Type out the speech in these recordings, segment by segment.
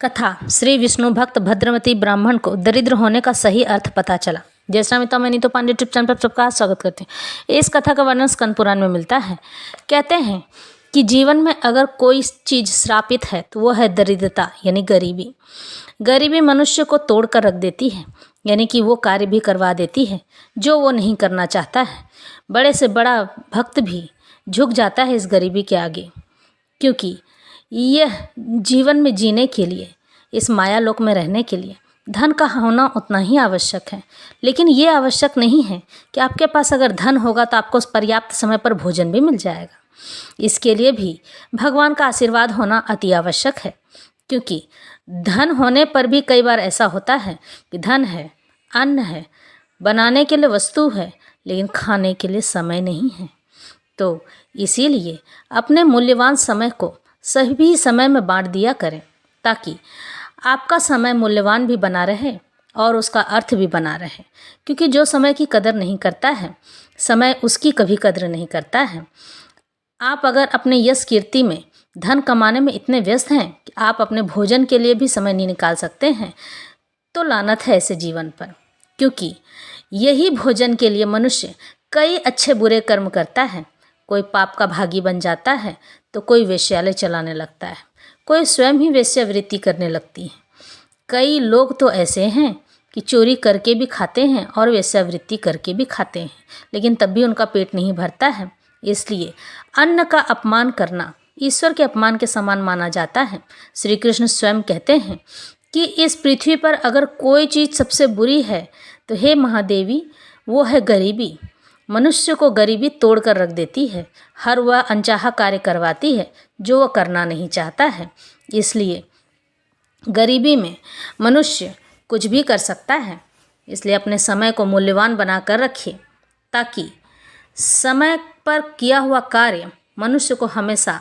कथा। श्री विष्णु भक्त भद्रवती ब्राह्मण को दरिद्र होने का सही अर्थ पता चला। जय श्री राम। मैं नीतू पांडे यूट्यूब चैनल पर सबका स्वागत करते हैं। इस कथा का वर्णन स्कंद पुराण में मिलता है। कहते हैं कि जीवन में अगर कोई चीज़ श्रापित है तो वो है दरिद्रता यानी गरीबी। गरीबी मनुष्य को तोड़ कर रख देती है, यानी कि वो कार्य भी करवा देती है जो वो नहीं करना चाहता है। बड़े से बड़ा भक्त भी झुक जाता है इस गरीबी के आगे, क्योंकि यह जीवन में जीने के लिए, इस माया लोक में रहने के लिए धन का होना उतना ही आवश्यक है। लेकिन ये आवश्यक नहीं है कि आपके पास अगर धन होगा तो आपको पर्याप्त समय पर भोजन भी मिल जाएगा। इसके लिए भी भगवान का आशीर्वाद होना अति आवश्यक है, क्योंकि धन होने पर भी कई बार ऐसा होता है कि धन है, अन्न है, बनाने के लिए वस्तु है, लेकिन खाने के लिए समय नहीं है। तो इसीलिए अपने मूल्यवान समय को सभी समय में बांट दिया करें, ताकि आपका समय मूल्यवान भी बना रहे और उसका अर्थ भी बना रहे। क्योंकि जो समय की कदर नहीं करता है, समय उसकी कभी कदर नहीं करता है। आप अगर अपने यश कीर्ति में, धन कमाने में इतने व्यस्त हैं कि आप अपने भोजन के लिए भी समय नहीं निकाल सकते हैं, तो लानत है ऐसे जीवन पर। क्योंकि यही भोजन के लिए मनुष्य कई अच्छे बुरे कर्म करता है। कोई पाप का भागी बन जाता है तो कोई वेश्यालय चलाने लगता है, कोई स्वयं ही वेश्यावृत्ति करने लगती है। कई लोग तो ऐसे हैं कि चोरी करके भी खाते हैं और वेश्यावृत्ति करके भी खाते हैं, लेकिन तब भी उनका पेट नहीं भरता है। इसलिए अन्न का अपमान करना ईश्वर के अपमान के समान माना जाता है। श्री कृष्ण स्वयं कहते हैं कि इस पृथ्वी पर अगर कोई चीज़ सबसे बुरी है तो हे महादेवी, वो है गरीबी। मनुष्य को गरीबी तोड़ कर रख देती है। हर वह अनचाहा कार्य करवाती है जो वह करना नहीं चाहता है। इसलिए गरीबी में मनुष्य कुछ भी कर सकता है। इसलिए अपने समय को मूल्यवान बना कर रखिए, ताकि समय पर किया हुआ कार्य मनुष्य को हमेशा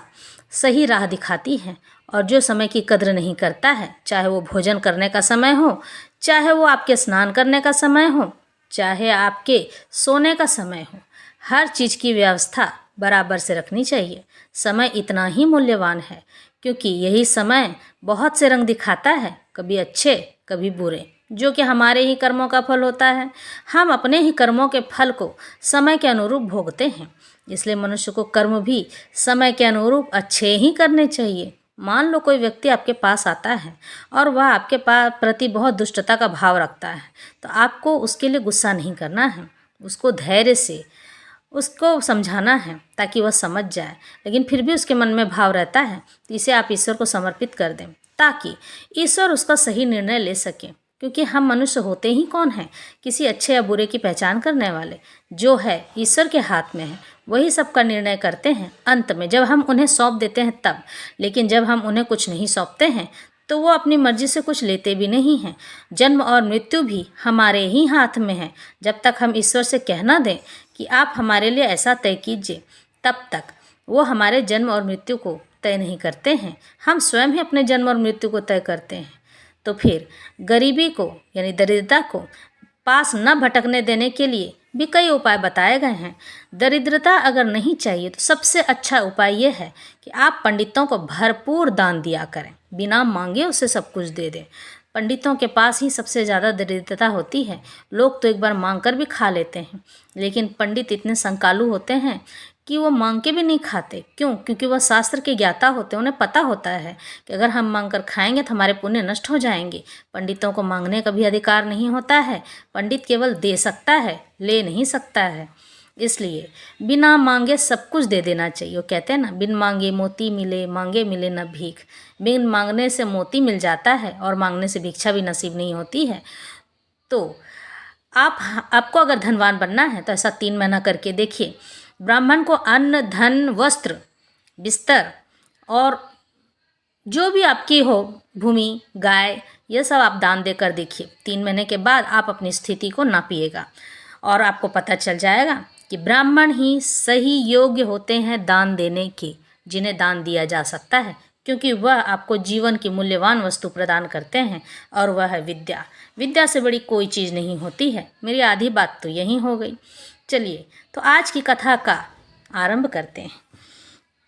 सही राह दिखाती है। और जो समय की कद्र नहीं करता है, चाहे वो भोजन करने का समय हो, चाहे वो आपके स्नान करने का समय हो, चाहे आपके सोने का समय हो, हर चीज़ की व्यवस्था बराबर से रखनी चाहिए। समय इतना ही मूल्यवान है, क्योंकि यही समय बहुत से रंग दिखाता है, कभी अच्छे कभी बुरे, जो कि हमारे ही कर्मों का फल होता है। हम अपने ही कर्मों के फल को समय के अनुरूप भोगते हैं। इसलिए मनुष्य को कर्म भी समय के अनुरूप अच्छे ही करने चाहिए। मान लो कोई व्यक्ति आपके पास आता है और वह आपके प्रति बहुत दुष्टता का भाव रखता है, तो आपको उसके लिए गुस्सा नहीं करना है। उसको धैर्य से उसको समझाना है ताकि वह समझ जाए। लेकिन फिर भी उसके मन में भाव रहता है तो इसे आप ईश्वर को समर्पित कर दें, ताकि ईश्वर उसका सही निर्णय ले सके। क्योंकि हम मनुष्य होते ही कौन हैं, किसी अच्छे या बुरे की पहचान करने वाले। जो है ईश्वर के हाथ में है, वही सबका निर्णय करते हैं अंत में, जब हम उन्हें सौंप देते हैं तब। लेकिन जब हम उन्हें कुछ नहीं सौंपते हैं तो वो अपनी मर्जी से कुछ लेते भी नहीं हैं। जन्म और मृत्यु भी हमारे ही हाथ में है। जब तक हम ईश्वर से कह ना दें कि आप हमारे लिए ऐसा तय कीजिए, तब तक वो हमारे जन्म और मृत्यु को तय नहीं करते हैं। हम स्वयं ही अपने जन्म और मृत्यु को तय करते हैं। तो फिर गरीबी को यानी दरिद्रता को पास न भटकने देने के लिए भी कई उपाय बताए गए हैं। दरिद्रता अगर नहीं चाहिए तो सबसे अच्छा उपाय ये है कि आप पंडितों को भरपूर दान दिया करें, बिना मांगे उसे सब कुछ दे दें। पंडितों के पास ही सबसे ज़्यादा दरिद्रता होती है। लोग तो एक बार मांग कर भी खा लेते हैं, लेकिन पंडित इतने संकालू होते हैं कि वो मांग के भी नहीं खाते। क्यों? क्योंकि वह शास्त्र के ज्ञाता होते हैं। उन्हें पता होता है कि अगर हम मांग कर खाएंगे तो हमारे पुण्य नष्ट हो जाएंगे। पंडितों को मांगने का भी अधिकार नहीं होता है। पंडित केवल दे सकता है, ले नहीं सकता है। इसलिए बिना मांगे सब कुछ दे देना चाहिए। वो कहते हैं ना, बिन मांगे मोती मिले, मांगे मिले न भीख। बिन मांगने से मोती मिल जाता है और मांगने से भिक्षा भी नसीब नहीं होती है। तो आपको अगर धनवान बनना है तो ऐसा 3 महीना करके देखिए। ब्राह्मण को अन्न, धन, वस्त्र, बिस्तर और जो भी आपकी हो, भूमि, गाय, ये सब आप दान देकर देखिए। 3 महीने के बाद आप अपनी स्थिति को नापिएगा और आपको पता चल जाएगा कि ब्राह्मण ही सही योग्य होते हैं दान देने के, जिन्हें दान दिया जा सकता है। क्योंकि वह आपको जीवन की मूल्यवान वस्तु प्रदान करते हैं, और वह है विद्या। विद्या से बड़ी कोई चीज़ नहीं होती है। मेरी आधी बात तो यही हो गई। चलिए, तो आज की कथा का आरंभ करते हैं।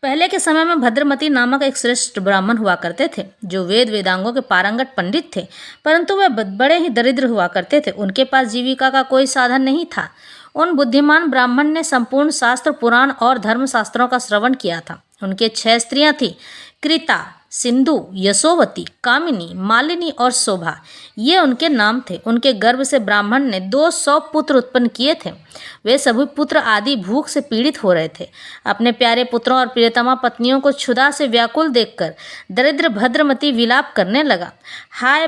पहले के समय में भद्रमती नामक एक श्रेष्ठ ब्राह्मण हुआ करते थे जो वेद वेदांगों के पारंगत पंडित थे, परंतु वे बड़े ही दरिद्र हुआ करते थे। उनके पास जीविका का कोई साधन नहीं था। उन बुद्धिमान ब्राह्मण ने संपूर्ण शास्त्र, पुराण और धर्मशास्त्रों का श्रवण किया था। उनके 6 स्त्रियां थीं, कृता, सिंधु, यशोवती, कामिनी, मालिनी और शोभा, ये उनके नाम थे। उनके गर्भ से ब्राह्मण ने 200 पुत्र उत्पन्न किए थे। वे सभी पुत्र आदि भूख से पीड़ित हो रहे थे। अपने प्यारे पुत्रों और प्रियतमा पत्नियों को क्षुधा से व्याकुल देखकर दरिद्र भद्रमती विलाप करने लगा। हाय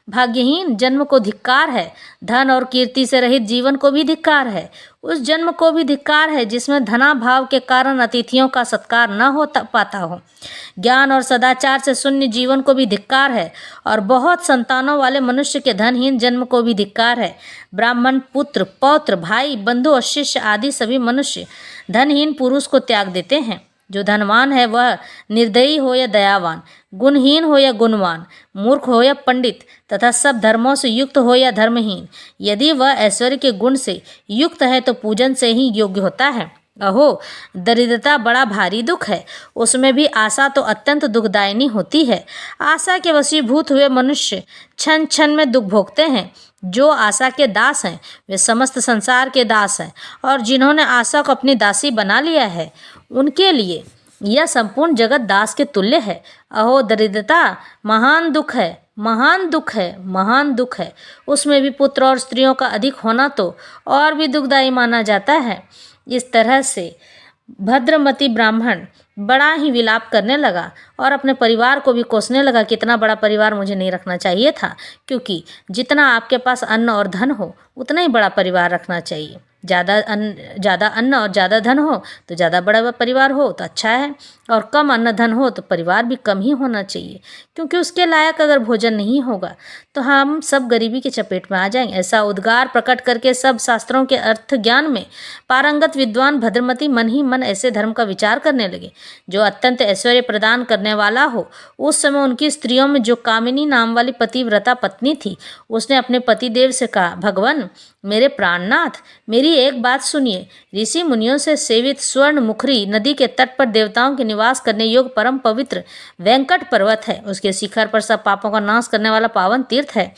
भाग्यहीन जन्म को धिक्कार है, धन और कीर्ति से रहित जीवन को भी धिक्कार है, उस जन्म को भी धिक्कार है जिसमें धनाभाव के कारण अतिथियों का सत्कार न हो पाता हो। ज्ञान और सदाचार से शून्य जीवन को भी धिक्कार है और बहुत संतानों वाले मनुष्य के धनहीन जन्म को भी धिक्कार है। ब्राह्मण पुत्र, पौत्र, भाई, बंधु और शिष्य आदि सभी मनुष्य धनहीन पुरुष को त्याग देते हैं। जो धनवान है वह निर्दयी हो या दयावान, गुणहीन हो या गुणवान, मूर्ख हो या पंडित तथा सब धर्मों से युक्त हो या धर्महीन, यदि वह ऐश्वर्य के गुण से युक्त है तो पूजन से ही योग्य होता है। अहो, दरिद्रता बड़ा भारी दुख है, उसमें भी आशा तो अत्यंत दुखदायिनी होती है। आशा के वशीभूत हुए मनुष्य क्षण क्षण में दुख भोगते हैं। जो आशा के दास हैं वे समस्त संसार के दास हैं, और जिन्होंने आशा को अपनी दासी बना लिया है उनके लिए यह संपूर्ण जगत दास के तुल्य है। अहो, दरिद्रता महान दुख है, महान दुख है, महान दुख है। उसमें भी पुत्र और स्त्रियों का अधिक होना तो और भी दुखदायी माना जाता है। इस तरह से भद्रमती ब्राह्मण बड़ा ही विलाप करने लगा और अपने परिवार को भी कोसने लगा कि इतना बड़ा परिवार मुझे नहीं रखना चाहिए था, क्योंकि जितना आपके पास अन्न और धन हो उतना ही बड़ा परिवार रखना चाहिए। ज़्यादा अन्न और ज़्यादा धन हो तो ज़्यादा बड़ा परिवार हो तो अच्छा है, और कम अन्न धन हो तो परिवार भी कम ही होना चाहिए, क्योंकि उसके लायक अगर भोजन नहीं होगा तो हम सब गरीबी की चपेट में आ जाएंगे। ऐसा उद्गार प्रकट करके सब शास्त्रों के अर्थ ज्ञान में पारंगत विद्वान भद्रमती मन ही मन ऐसे धर्म का विचार करने लगे जो अत्यंत ऐश्वर्य प्रदान करने वाला हो। उस समय उनकी स्त्रियों में जो कामिनी नाम वाली पतिव्रता पत्नी थी, उसने अपने पतिदेव से कहा, भगवान मेरे प्राणनाथ, मेरी एक बात सुनिए। ऋषि मुनियों से सेवित स्वर्ण मुखरी नदी के तट पर देवताओं के निवास करने योग्य परम पवित्र वेंकट पर्वत है। उसके शिखर पर सब पापों का नाश करने वाला पावन तीर्थ है।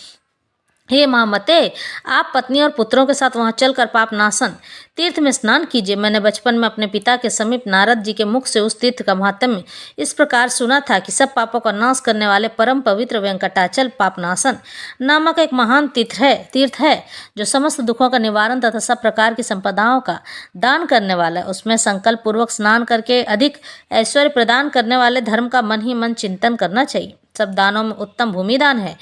हे महामते, आप पत्नी और पुत्रों के साथ वहां चलकर पाप नाशन तीर्थ में स्नान कीजिए। मैंने बचपन में अपने पिता के समीप नारद जी के मुख से उस तीर्थ का महात्म्य इस प्रकार सुना था कि सब पापों का नाश करने वाले परम पवित्र वेंकटाचल पापनाशन नामक एक महान तीर्थ है जो समस्त दुखों का निवारण तथा सब प्रकार की संपदाओं का दान करने वाला है। उसमें संकल्प पूर्वक स्नान करके अधिक ऐश्वर्य प्रदान करने वाले धर्म का मन ही मन चिंतन करना चाहिए। सब दानों में उत्तम भूमिदान है।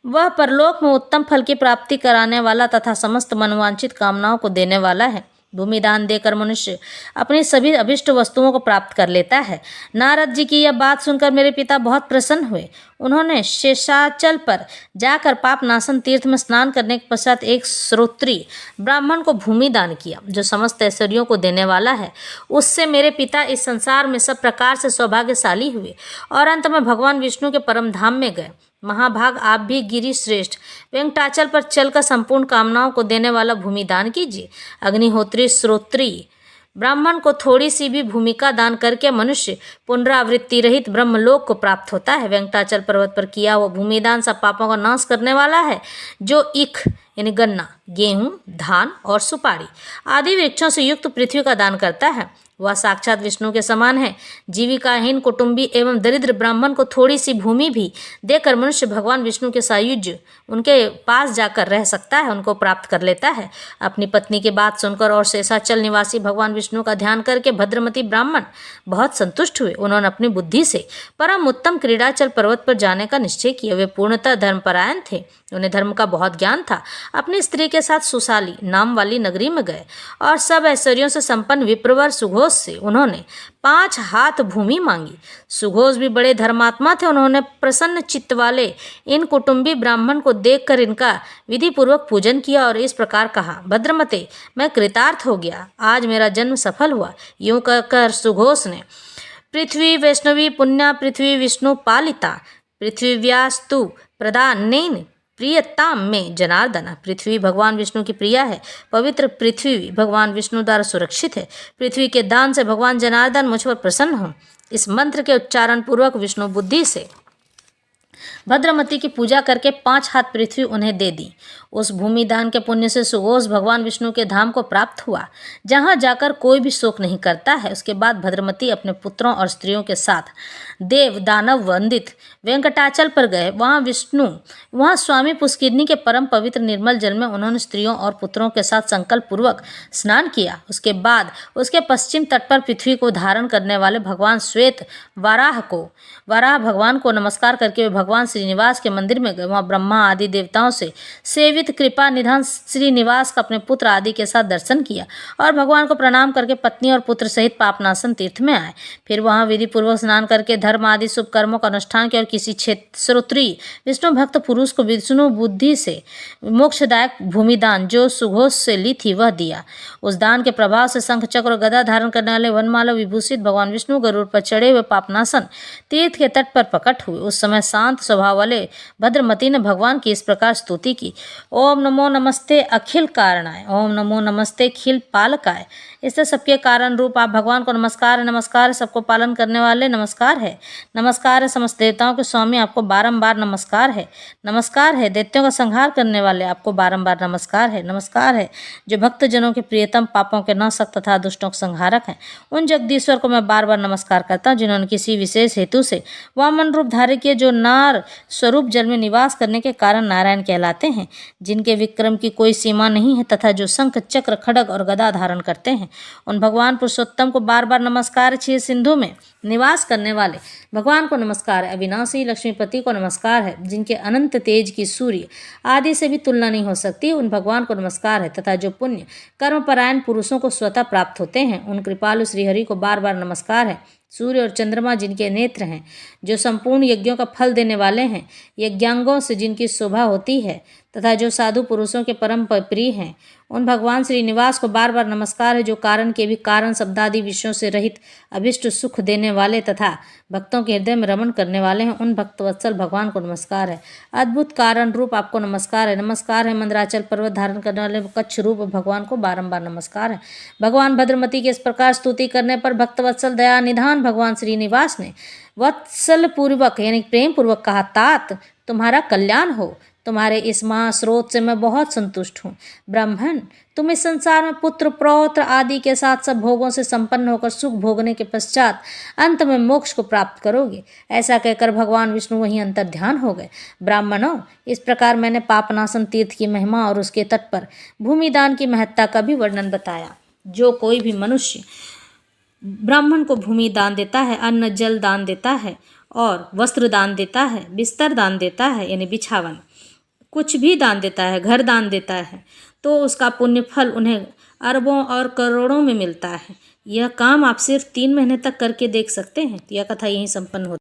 वह परलोक में उत्तम फल की प्राप्ति कराने वाला तथा समस्त मनवांछित कामनाओं को देने वाला है। भूमिदान देकर मनुष्य अपनी सभी अभिष्ट वस्तुओं को प्राप्त कर लेता है। नारद जी की यह बात सुनकर मेरे पिता बहुत प्रसन्न हुए। उन्होंने शेषाचल पर जाकर पाप नाशन तीर्थ में स्नान करने के पश्चात एक श्रोत्री ब्राह्मण को भूमि दान किया जो समस्त ऐश्वर्यों को देने वाला है। उससे मेरे पिता इस संसार में सब प्रकार से सौभाग्यशाली हुए और अंत में भगवान विष्णु के परम धाम में गए। महाभाग, आप भी गिरि श्रेष्ठ वेंकटाचल पर चलकर संपूर्ण कामनाओं को देने वाला भूमि दान कीजिए। अग्निहोत्री श्रोत्री ब्राह्मण को थोड़ी सी भी भूमिका दान करके मनुष्य पुनरावृत्ति रहित ब्रह्मलोक को प्राप्त होता है। वेंकटाचल पर्वत पर किया हुआ भूमिदान सब पापों का नाश करने वाला है। जो ईख यानी गन्ना, गेहूं, धान और सुपारी आदि वृक्षों से युक्त पृथ्वी का दान करता है, वह साक्षात विष्णु के समान है। जीविकाहीन कुटुंबी एवं दरिद्र ब्राह्मण को थोड़ी सी भूमि भी देकर मनुष्य भगवान विष्णु के सायुज्य उनके पास जाकर रह सकता है, उनको प्राप्त कर लेता है। अपनी पत्नी की बात सुनकर और शेषाचल निवासी भगवान विष्णु का ध्यान करके भद्रमती ब्राह्मण बहुत संतुष्ट हुए। उन्होंने अपनी बुद्धि से परम उत्तम क्रीड़ाचल पर्वत पर जाने का निश्चय किया। वे पूर्णतः धर्मपरायण थे, उन्हें धर्म का बहुत ज्ञान था। अपनी स्त्री के साथ सुशाली नाम वाली नगरी में गए और सब ऐश्वर्यों से संपन्न विप्रवर सुघोष से उन्होंने 5 हाथ भूमि मांगी। सुघोष भी बड़े धर्मात्मा थे। उन्होंने प्रसन्न चित्त वाले इन कुटुंबी ब्राह्मण को देखकर इनका विधि पूर्वक पूजन किया और इस प्रकार कहा, भद्रमते, मैं कृतार्थ हो गया, आज मेरा जन्म सफल हुआ। यूं कहकर सुघोष ने, पृथ्वी वैष्णवी पुण्या पृथ्वी विष्णु पालिता पृथ्वी व्यास्तु प्रदानेन प्रियताम में जनार्दन। पृथ्वी भगवान विष्णु की प्रिया है। पवित्र पृथ्वी भगवान विष्णु द्वारा सुरक्षित है। पृथ्वी के दान से भगवान जनार्दन मुझ पर प्रसन्न हो। इस मंत्र के उच्चारण पूर्वक विष्णु बुद्धि से भद्रमती की पूजा करके 5 हाथ पृथ्वी उन्हें दे दी। उस भूमि दान के पुण्य से सुघोष भगवान विष्णु के धाम को प्राप्त हुआ, जहाँ जाकर कोई भी शोक नहीं करता है। उसके बाद भद्रमती अपने पुत्रों और स्त्रियों के साथ देव दानव वंदित वेंकटाचल पर गए। वहाँ स्वामी पुष्किरनी के परम पवित्र निर्मल जल में उन्होंने स्त्रियों और पुत्रों के साथ संकल्प पूर्वक स्नान किया। उसके बाद उसके पश्चिम तट पर पृथ्वी को धारण करने वाले भगवान श्वेत वराह भगवान को नमस्कार करके वे भगवान श्रीनिवास के मंदिर में गए। वहाँ ब्रह्मा आदि देवताओं से सेवित कृपा निधान श्रीनिवास का अपने पुत्र आदि के साथ दर्शन किया और भगवान को प्रणाम करके पत्नी और पुत्र सहित पापनाशन तीर्थ में आए। फिर वहाँ विधि पूर्वक स्नान करके धर्म आदि शुभ कर्मों का अनुष्ठान किया और किसी श्रोत्रीय विष्णु भक्त पुरुष को विष्णु बुद्धि से मोक्षदायक भूमिदान जो सुघोष से ली थी वह दिया। उस दान के प्रभाव से शंख चक्र और गदा धारण करने वाले वनमाला विभूषित भगवान विष्णु गरुड़ पर चढ़े हुए पापनाशन तीर्थ के तट पर प्रकट हुए। उस समय शांत स्वभाव वाले भद्रमती ने भगवान की इस प्रकार स्तुति की। ओम नमो नमस्ते अखिल कारणाय, ओम नमो नमस्ते खिल पालकाय। इससे सबके कारण रूप आप भगवान को नमस्कार है। नमस्कार है सबको पालन करने वाले, नमस्कार है। नमस्कार है समस्त देवताओं के स्वामी, आपको बारंबार नमस्कार है। नमस्कार है दैत्यों का संहार करने वाले, आपको बारंबार नमस्कार है। नमस्कार है जो भक्तजनों के प्रियतम, पापों के नाशक तथा दुष्टों के संहारक हैं। उन जगदीश्वर को मैं बार बार नमस्कार करता हूँ जिन्होंने किसी विशेष हेतु से वामन रूप धारण किए, जो नार स्वरूप जल में निवास करने के कारण नारायण कहलाते हैं, जिनके विक्रम की कोई सीमा नहीं है तथा जो शंख चक्र खड्ग और गदा धारण करते हैं। उन भगवान पुरुषोत्तम को बार बार नमस्कार। क्षीर सिंधु में निवास करने वाले भगवान को नमस्कार है। अविनाशी लक्ष्मीपति को नमस्कार है, जिनके अनंत तेज की सूर्य आदि से भी तुलना नहीं हो सकती। उन भगवान को नमस्कार है तथा जो पुण्य कर्मपरायण पुरुषों को स्वतः प्राप्त होते हैं। उन कृपालु श्रीहरि को बार बार नमस्कार है। सूर्य और चंद्रमा जिनके नेत्र हैं, जो संपूर्ण यज्ञों का फल देने वाले हैं, यज्ञांगों से जिनकी शोभा होती है तथा जो साधु पुरुषों के परम प्रिय हैं, उन भगवान श्रीनिवास को बार बार नमस्कार है। जो कारण के भी कारण शब्दादि विषयों से रहित अभिष्ट सुख देने वाले तथा भक्तों के हृदय में रमण करने वाले हैं, उन भक्तवत्सल भगवान को नमस्कार है। अद्भुत कारण रूप आपको नमस्कार है। नमस्कार है मंदराचल पर्वत धारण करने वाले कच्छ रूप भगवान को बारंबार नमस्कार है। भगवान भद्रमती की इस प्रकार स्तुति करने पर भक्तवत्सल दया निधान भगवान श्रीनिवास ने वत्सल पूर्वक यानी प्रेम पूर्वक कहा, तात तुम्हारा कल्याण हो। तुम्हारे इस महास्रोत से मैं बहुत संतुष्ट हूँ। ब्राह्मण, तुम इस संसार में पुत्र पौत्र आदि के साथ सब भोगों से संपन्न होकर सुख भोगने के पश्चात अंत में मोक्ष को प्राप्त करोगे। ऐसा कहकर भगवान विष्णु वहीं अंतर ध्यान हो गए। ब्राह्मणों, इस प्रकार मैंने पापनाशन तीर्थ की महिमा और उसके तट पर भूमिदान की महत्ता का भी वर्णन बताया। जो कोई भी मनुष्य ब्राह्मण को भूमि दान देता है, अन्न जल दान देता है और वस्त्र दान देता है, बिस्तर दान देता है यानी बिछावन, कुछ भी दान देता है, घर दान देता है, तो उसका पुण्य फल उन्हें अरबों और करोड़ों में मिलता है। यह काम आप सिर्फ 3 महीने तक करके देख सकते हैं। यह कथा यहीं संपन्न होती है।